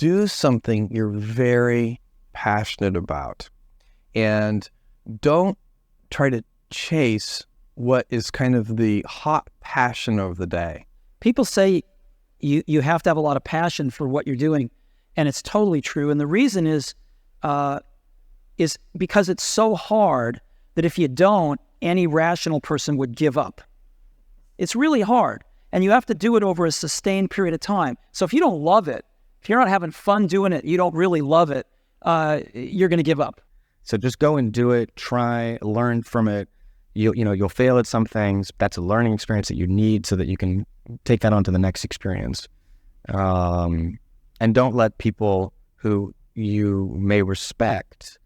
do something you're very passionate about, and don't try to chase what is kind of the hot passion of the day. People say you have to have a lot of passion for what you're doing, and it's totally true. And the reason is because it's so hard that if you don't, any rational person would give up. It's really hard, and you have to do it over a sustained period of time. So if you don't love it, if you're not having fun doing it, you don't really love it, you're going to give up. So just go and do it, try, learn from it. You'll fail at some things. That's a learning experience that you need so that you can take that on to the next experience. And don't let people who you may respect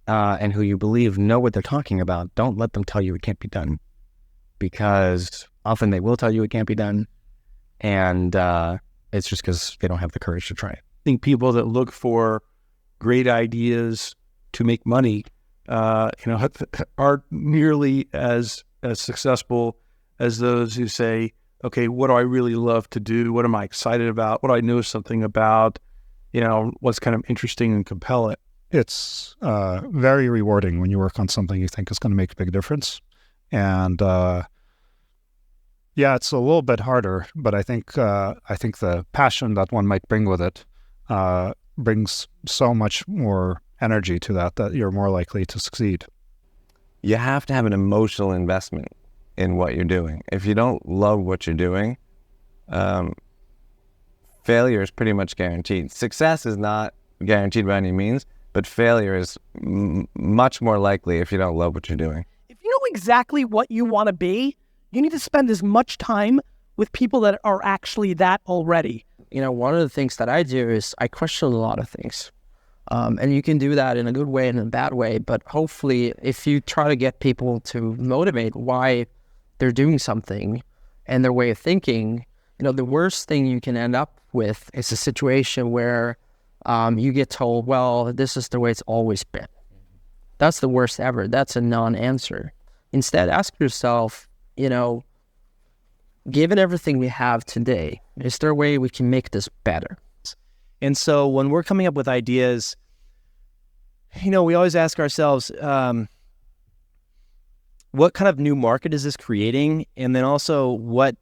and who you believe know what they're talking about, don't let them tell you it can't be done. Because often they will tell you it can't be done. And it's just because they don't have the courage to try it. I think people that look for great ideas to make money, aren't nearly as successful as those who say, okay, what do I really love to do? What am I excited about? What do I know something about? What's kind of interesting and compelling? It's very rewarding when you work on something you think is going to make a big difference. And it's a little bit harder, but I think the passion that one might bring with it brings so much more energy to that you're more likely to succeed. You have to have an emotional investment in what you're doing. If you don't love what you're doing, failure is pretty much guaranteed. Success is not guaranteed by any means, but failure is much more likely if you don't love what you're doing. If you know exactly what you want to be, you need to spend as much time with people that are actually that already. One of the things that I do is I question a lot of things. And you can do that in a good way and in a bad way. But hopefully, if you try to get people to motivate why they're doing something and their way of thinking, the worst thing you can end up with is a situation where you get told, well, this is the way it's always been. That's the worst ever. That's a non-answer. Instead, ask yourself, given everything we have today, is there a way we can make this better? And so when we're coming up with ideas, we always ask ourselves, what kind of new market is this creating? And then also what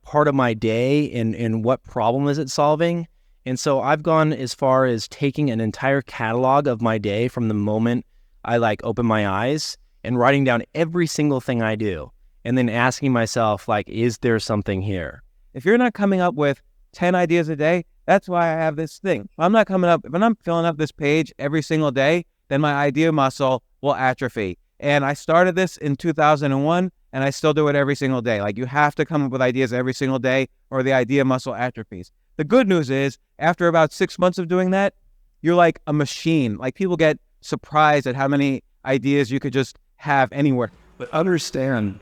part of my day and what problem is it solving? And so I've gone as far as taking an entire catalog of my day from the moment I open my eyes and writing down every single thing I do. And then asking myself, is there something here? If you're not coming up with 10 ideas a day, that's why I have this thing. If I'm filling up this page every single day, then my idea muscle will atrophy. And I started this in 2001, and I still do it every single day. You have to come up with ideas every single day, or the idea muscle atrophies. The good news is, after about 6 months of doing that, you're like a machine. People get surprised at how many ideas you could just have anywhere. But understand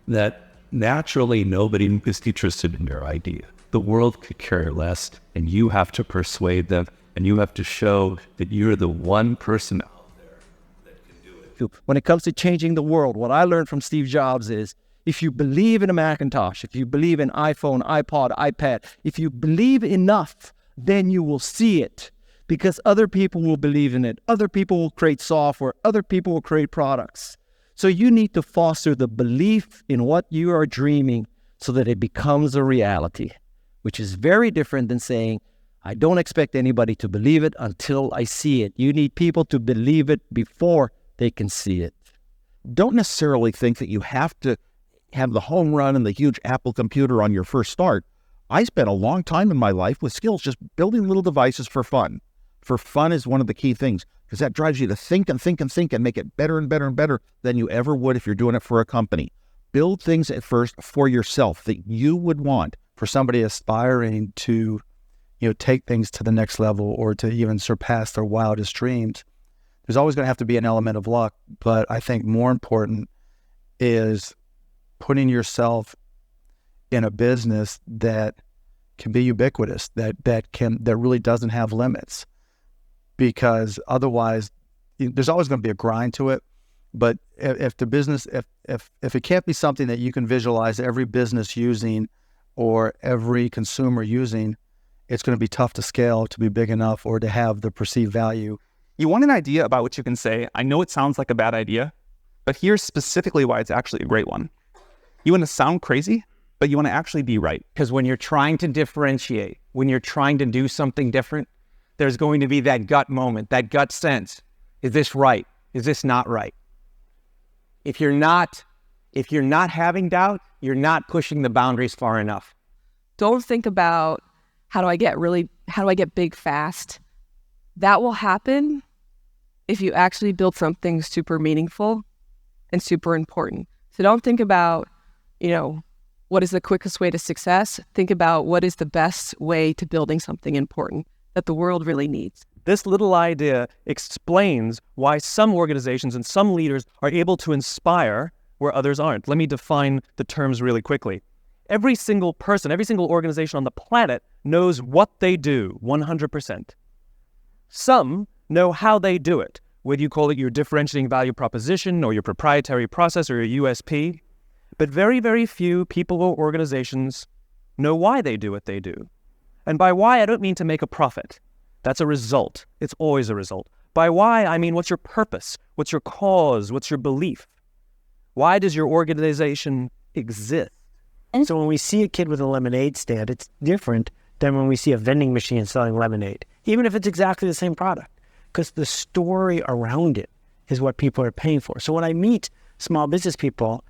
that naturally nobody is interested in your idea. The world could care less, and you have to persuade them, and you have to show that you're the one person out there that can do it. When it comes to changing the world, what I learned from Steve Jobs is, if you believe in a Macintosh, if you believe in iPhone, iPod, iPad, if you believe enough, then you will see it, because other people will believe in it. Other people will create software. Other people will create products. So you need to foster the belief in what you are dreaming so that it becomes a reality, which is very different than saying, I don't expect anybody to believe it until I see it. You need people to believe it before they can see it. Don't necessarily think that you have to have the home run and the huge Apple computer on your first start. I spent a long time in my life with skills just building little devices for fun. For fun is one of the key things, because that drives you to think and think and think and make it better and better and better than you ever would if you're doing it for a company. Build things at first for yourself that you would want. For somebody aspiring to, take things to the next level or to even surpass their wildest dreams, there's always going to have to be an element of luck. But I think more important is putting yourself in a business that can be ubiquitous, that really doesn't have limits. Because otherwise, there's always going to be a grind to it. But if the business, if it can't be something that you can visualize every business using or every consumer using, it's going to be tough to scale to be big enough or to have the perceived value. You want an idea about which you can say, I know it sounds like a bad idea, but here's specifically why it's actually a great one. You want to sound crazy, but you want to actually be right. Because when you're trying to differentiate, when you're trying to do something different, there's going to be that gut moment, that gut sense. Is this right? Is this not right? If you're not having doubt, you're not pushing the boundaries far enough. Don't think about how do I get big fast? That will happen if you actually build something super meaningful and super important. So don't think about, what is the quickest way to success? Think about what is the best way to building something important that the world really needs. This little idea explains why some organizations and some leaders are able to inspire where others aren't. Let me define the terms really quickly. Every single person, every single organization on the planet knows what they do 100%. Some know how they do it, whether you call it your differentiating value proposition or your proprietary process or your USP. But very, very few people or organizations know why they do what they do. And by why, I don't mean to make a profit. That's a result. It's always a result. By why, I mean what's your purpose? What's your cause? What's your belief? Why does your organization exist? So when we see a kid with a lemonade stand, it's different than when we see a vending machine selling lemonade, even if it's exactly the same product, because the story around it is what people are paying for. So when I meet small business people,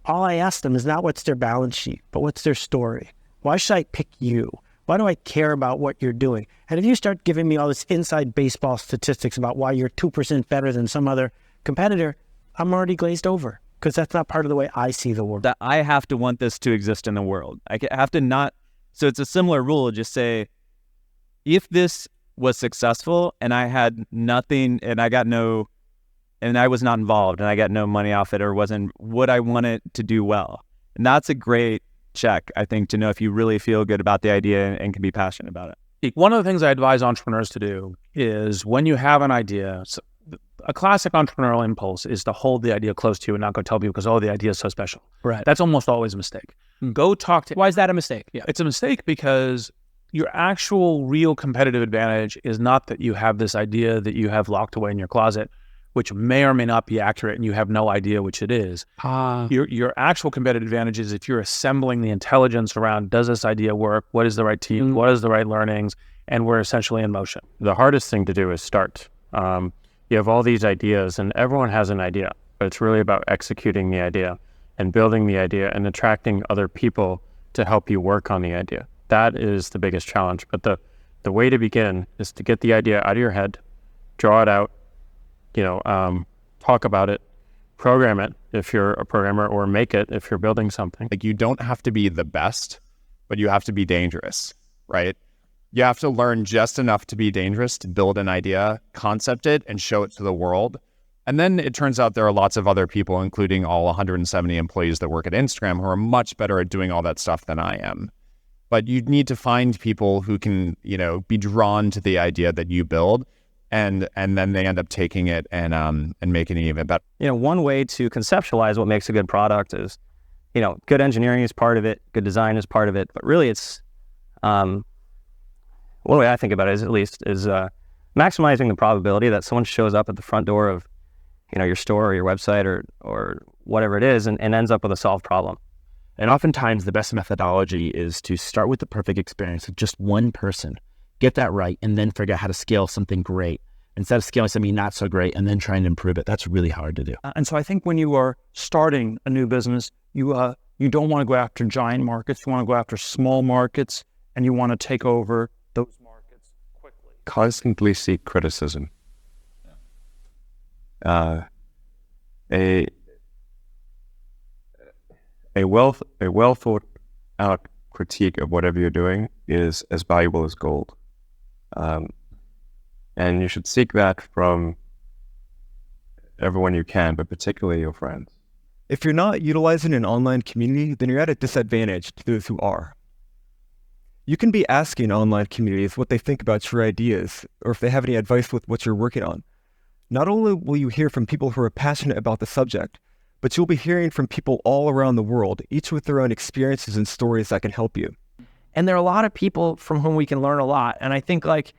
all I ask them is not what's their balance sheet, but what's their story. Why should I pick you? Why do I care about what you're doing? And if you start giving me all this inside baseball statistics about why you're 2% better than some other competitor, I'm already glazed over, because that's not part of the way I see the world. That I have to want this to exist in the world. I have to not. So it's a similar rule. Just say, if this was successful and I had nothing and I was not involved and I got no money off it or would I want it to do well? And that's a great check, I think, to know if you really feel good about the idea and can be passionate about it. One of the things I advise entrepreneurs to do is when you have an idea, a classic entrepreneurial impulse is to hold the idea close to you and not go tell people because, the idea is so special. Right. That's almost always a mistake. Go talk to... Why is that a mistake? Yeah. It's a mistake because your actual real competitive advantage is not that you have this idea that you have locked away in your closet, which may or may not be accurate and you have no idea which it is. Your actual competitive advantage is if you're assembling the intelligence around, does this idea work? What is the right team? What is the right learnings? And we're essentially in motion. The hardest thing to do is start. You have all these ideas and everyone has an idea, but it's really about executing the idea and building the idea and attracting other people to help you work on the idea. That is the biggest challenge. But the way to begin is to get the idea out of your head, draw it out, talk about it, program it if you're a programmer, or make it if you're building something. Like, you don't have to be the best, but you have to be dangerous, right? You have to learn just enough to be dangerous, to build an idea, concept it, and show it to the world. And then it turns out there are lots of other people, including all 170 employees that work at Instagram, who are much better at doing all that stuff than I am. But you need to find people who can, be drawn to the idea that you build, and then they end up taking it and making it even better. One way to conceptualize what makes a good product is, good engineering is part of it, good design is part of it, but really it's, one way I think about it is maximizing the probability that someone shows up at the front door of, your store or your website or whatever it is and ends up with a solved problem. And oftentimes the best methodology is to start with the perfect experience of just one person, get that right, and then figure out how to scale something great instead of scaling something not so great and then trying to improve it. That's really hard to do. And so I think when you are starting a new business, you don't want to go after giant markets. You want to go after small markets, and you want to take over those markets quickly. Constantly seek criticism. A well thought out critique of whatever you're doing is as valuable as gold. And you should seek that from everyone you can, but particularly your friends. If you're not utilizing an online community, then you're at a disadvantage to those who are. You can be asking online communities what they think about your ideas, or if they have any advice with what you're working on. Not only will you hear from people who are passionate about the subject, but you'll be hearing from people all around the world, each with their own experiences and stories that can help you. And there are a lot of people from whom we can learn a lot. And I think like,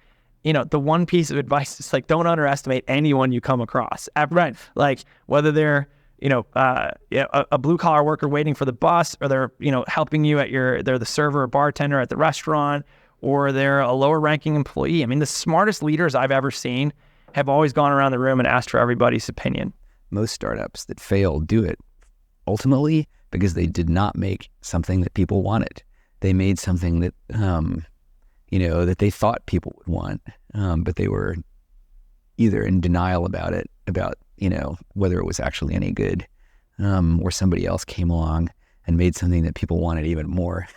the one piece of advice is like, don't underestimate anyone you come across. Right. Like whether they're, a blue collar worker waiting for the bus, or they're, helping you they're the server or bartender at the restaurant, or they're a lower ranking employee. I mean, the smartest leaders I've ever seen have always gone around the room and asked for everybody's opinion. Most startups that fail do it ultimately because they did not make something that people wanted. They made something that, that they thought people would want, but they were either in denial about it, whether it was actually any good, or somebody else came along and made something that people wanted even more.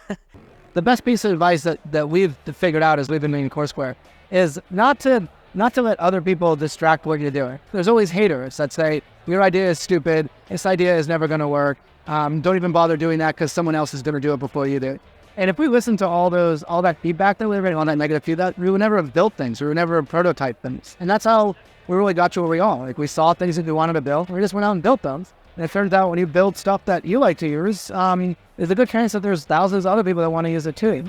The best piece of advice that we've figured out as we've been making courseware is not to let other people distract what you're doing. There's always haters that say, your idea is stupid, this idea is never going to work, don't even bother doing that because someone else is going to do it before you do. And if we listen to all that feedback that we were getting, all that negative feedback, we would never have built things, we would never have prototyped things. And that's how we really got to where we are. Like we saw things that we wanted to build, we just went out and built them. And it turns out when you build stuff that you like to use, there's a good chance that there's thousands of other people that want to use it too.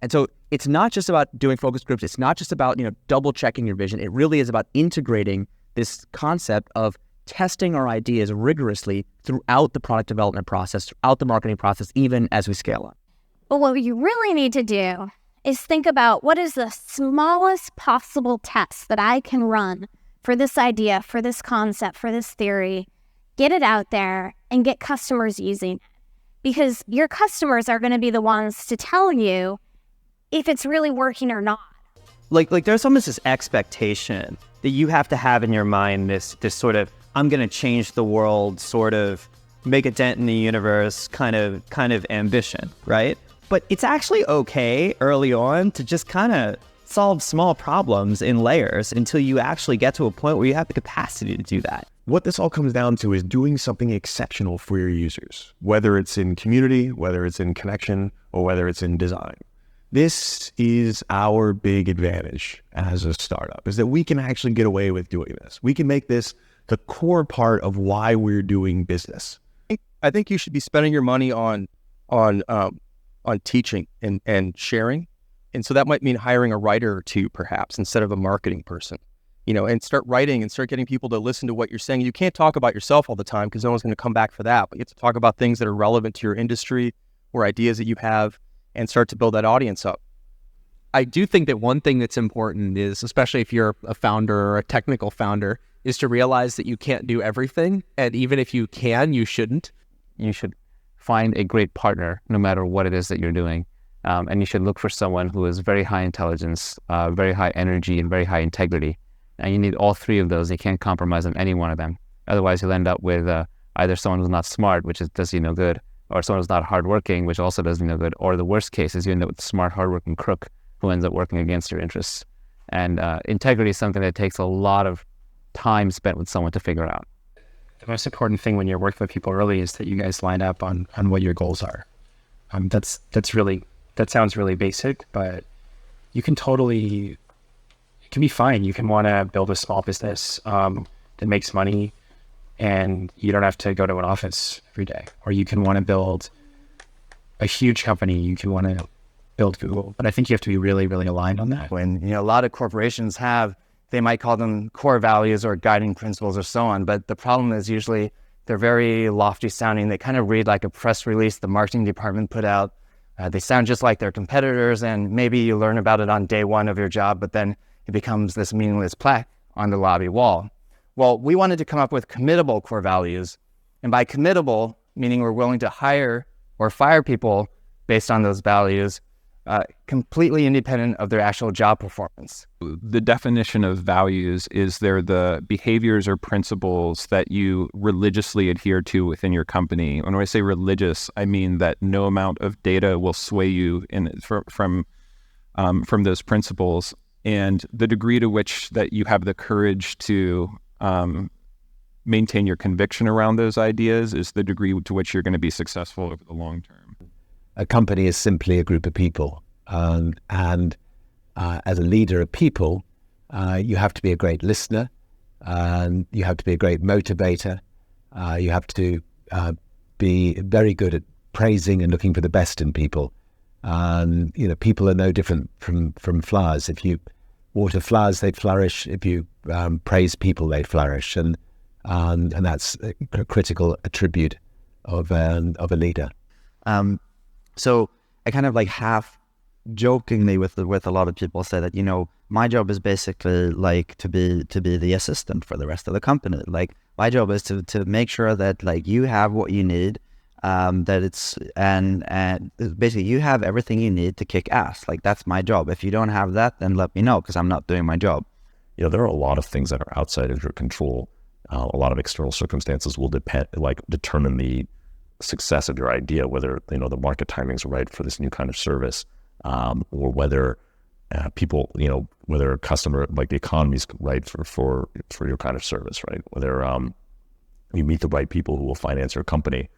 And so it's not just about doing focus groups. It's not just about, double checking your vision. It really is about integrating this concept of testing our ideas rigorously throughout the product development process, throughout the marketing process, even as we scale up. But what you really need to do is think about what is the smallest possible test that I can run for this idea, for this concept, for this theory, get it out there and get customers using it. Because your customers are going to be the ones to tell you if it's really working or not. Like there's almost this expectation that you have to have in your mind, this sort of, I'm going to change the world, sort of make a dent in the universe kind of ambition, right? But it's actually okay early on to just kind of solve small problems in layers until you actually get to a point where you have the capacity to do that. What this all comes down to is doing something exceptional for your users, whether it's in community, whether it's in connection, or whether it's in design. This is our big advantage as a startup, is that we can actually get away with doing this. We can make this the core part of why we're doing business. I think you should be spending your money on teaching and sharing. And so that might mean hiring a writer or two, perhaps, instead of a marketing person, and start writing and start getting people to listen to what you're saying. You can't talk about yourself all the time because no one's going to come back for that, but you have to talk about things that are relevant to your industry or ideas that you have and start to build that audience up. I do think that one thing that's important is, especially if you're a founder or a technical founder, is to realize that you can't do everything. And even if you can, you shouldn't. You should find a great partner, no matter what it is that you're doing. And you should look for someone who is very high intelligence, very high energy, and very high integrity. And you need all three of those. You can't compromise on any one of them. Otherwise, you'll end up with either someone who's not smart, which does you no good, or someone who's not hardworking, which also does you no good. Or the worst case is you end up with a smart, hardworking crook who ends up working against your interests. And integrity is something that takes a lot of time spent with someone to figure out. The most important thing when you're working with people early is that you guys line up on what your goals are. That sounds really basic, but you can it can be fine. You can want to build a small business that makes money and you don't have to go to an office every day. Or you can want to build a huge company. You can want to build Google. But I think you have to be really, really aligned on that. When, a lot of corporations they might call them core values or guiding principles or so on. But the problem is usually they're very lofty sounding. They kind of read like a press release the marketing department put out. They sound just like their competitors, and maybe you learn about it on day one of your job, but then it becomes this meaningless plaque on the lobby wall. Well, we wanted to come up with committable core values. And by committable, meaning we're willing to hire or fire people based on those values, completely independent of their actual job performance. The definition of values is they're the behaviors or principles that you religiously adhere to within your company. When I say religious, I mean that no amount of data will sway you from those principles. And the degree to which that you have the courage to maintain your conviction around those ideas is the degree to which you're going to be successful over the long term. A company is simply a group of people. And as a leader of people, you have to be a great listener, and you have to be a great motivator. You have to be very good at praising and looking for the best in people. People are no different from flowers. If you water flowers, they flourish. If you praise people, they flourish. And that's a critical attribute of a leader. So I kind of like half jokingly with a lot of people say that, my job is basically like to be the assistant for the rest of the company. Like my job is to make sure that like you have what you need, that it's and basically you have everything you need to kick ass. Like that's my job. If you don't have that, then let me know because I'm not doing my job. There are a lot of things that are outside of your control. A lot of external circumstances will determine the success of your idea, whether the market timing's right for this new kind of service, or whether people, whether a customer, like the economy's right for your kind of service, right? Whether you meet the right people who will finance your company.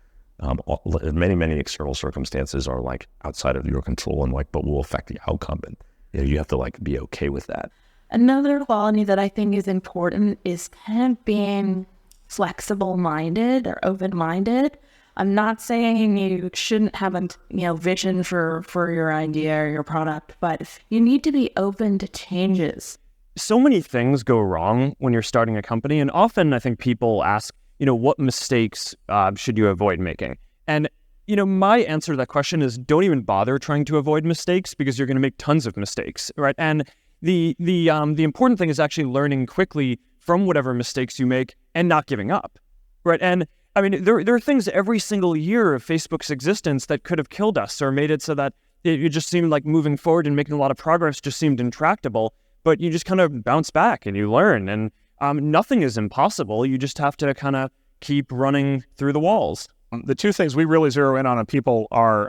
Many external circumstances are like outside of your control and but will affect the outcome, and you have to be okay with that. Another quality that I think is important is kind of being flexible-minded or open-minded. I'm not saying you shouldn't have a vision for your idea or your product, but you need to be open to changes. So many things go wrong when you're starting a company, and often I think people ask, what mistakes should you avoid making? And my answer to that question is don't even bother trying to avoid mistakes because you're going to make tons of mistakes, right? And the important thing is actually learning quickly from whatever mistakes you make and not giving up, right? And I mean, there are things every single year of Facebook's existence that could have killed us or made it so that it just seemed like moving forward and making a lot of progress just seemed intractable. But you just kind of bounce back and you learn, and nothing is impossible. You just have to kind of keep running through the walls. The two things we really zero in on people are,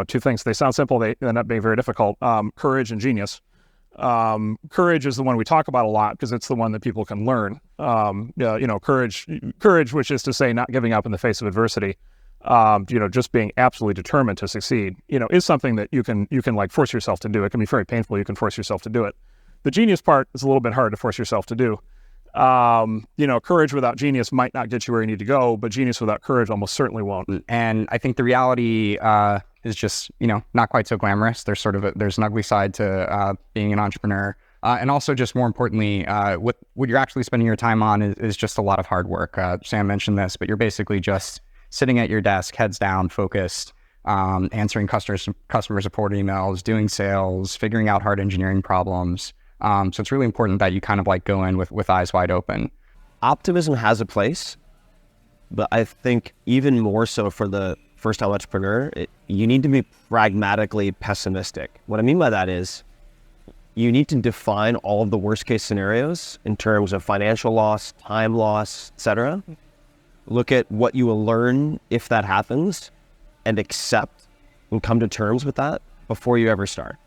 two things. They sound simple, they end up being very difficult. Courage and genius. Courage is the one we talk about a lot because it's the one that people can learn. Courage, which is to say not giving up in the face of adversity, just being absolutely determined to succeed, is something that you can force yourself to do. It can be very painful. You can force yourself to do it. The genius part is a little bit hard to force yourself to do. Courage without genius might not get you where you need to go, but genius without courage almost certainly won't. And I think the reality is just, not quite so glamorous. There's there's an ugly side to being an entrepreneur. And also just more importantly, what you're actually spending your time on is just a lot of hard work. Sam mentioned this, but you're basically just sitting at your desk, heads down, focused, answering customer support emails, doing sales, figuring out hard engineering problems. So it's really important that you kind of go in with eyes wide open. Optimism has a place, but I think even more so for the first-time entrepreneur, you need to be pragmatically pessimistic. What I mean by that is you need to define all of the worst-case scenarios in terms of financial loss, time loss, etc. Look at what you will learn if that happens and accept and come to terms with that before you ever start.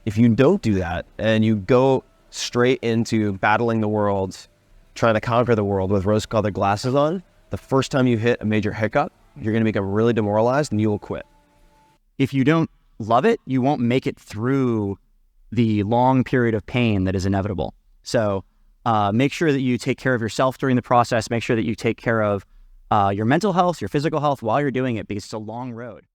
If you don't do that and you go straight into battling the world, trying to conquer the world with rose-colored glasses on, the first time you hit a major hiccup, you're going to become really demoralized and you will quit. If you don't love it, you won't make it through the long period of pain that is inevitable. So make sure that you take care of yourself during the process. Make sure that you take care of your mental health, your physical health while you're doing it because it's a long road.